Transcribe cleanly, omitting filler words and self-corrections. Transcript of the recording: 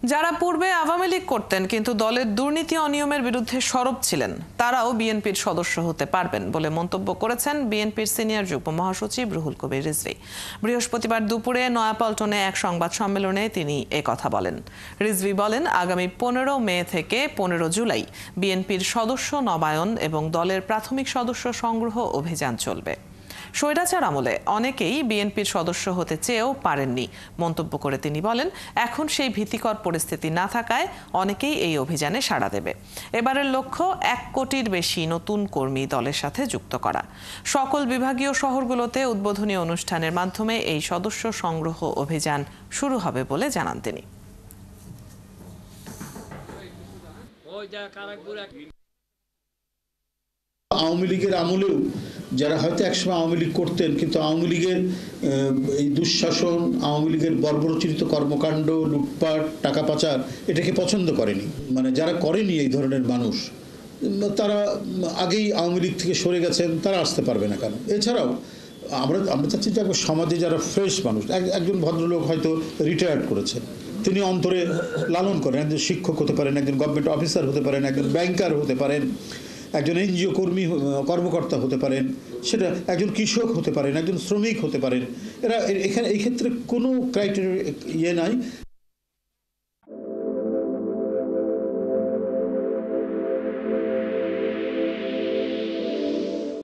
যারা পূর্বে আওয়ামী লীগ করতেন কিন্তু দলের দুর্নীতি অনিয়মের বিরুদ্ধে সরব ছিলেন তারাও বিএনপির সদস্য হতে পারবেন বলে মন্তব্য করেছেন বিএনপির সিনিয়র যুগ্ম মহাসচিব রুহুল কবির রিজভী। বৃহস্পতিবার দুপুরে নয়াপল্টনে এক সংবাদ সম্মেলনে তিনি কথা বলেন। রিজভী বলেন, আগামী 15 মে থেকে 15 জুলাই বিএনপির সদস্য নবায়ন এবং দলের প্রাথমিক সদস্য সংগ্রহ অভিযান চলবে। স্বৈরাচার আমলে অনেকেই বিএনপির সদস্য হতে চেয়েও পারেননি মন্তব্য করে তিনি বলেন, এখন সেই ভীতিকর পরিস্থিতি না থাকায় অনেকেই এই অভিযানে সাড়া দেবে। এবারের লক্ষ্য 1 কোটির বেশি নতুন কর্মী দলের সাথে যুক্ত করা। সকল বিভাগীয় শহরগুলোতে উদ্বোধনী অনুষ্ঠানের মাধ্যমে এই সদস্য সংগ্রহ অভিযান শুরু হবে বলে জানান তিনি। আওয়ামী লীগের আমলেও যারা হয়তো একসময় আওয়ামী লীগ করতেন কিন্তু আওয়ামী লীগের এই দুঃশাসন, আওয়ামী লীগের বর্বরচিত কর্মকাণ্ড, লুটপাট, টাকা পাচার এটাকে পছন্দ করেনি, মানে যারা করেনি এই ধরনের মানুষ তারা আগেই আওয়ামী লীগ থেকে সরে গেছেন, তারা আসতে পারবে না কেন? এছাড়াও আমরা চাচ্ছি যে সমাজে যারা ফ্রেশ মানুষ, একজন ভদ্রলোক হয়তো রিটায়ার্ড করেছেন, তিনি অন্তরে লালন করেন, একজন শিক্ষক হতে পারেন, একজন গভর্নমেন্ট অফিসার হতে পারেন, একজন ব্যাংকার হতে পারেন, একজন এনজিও কর্মকর্তা হতে পারেন, সেটা একজন কৃষক হতে পারেন, একজন শ্রমিক হতে পারেন। এরা এখানে এই ক্ষেত্রে কোনো ক্রাইটেরিয়া নাই।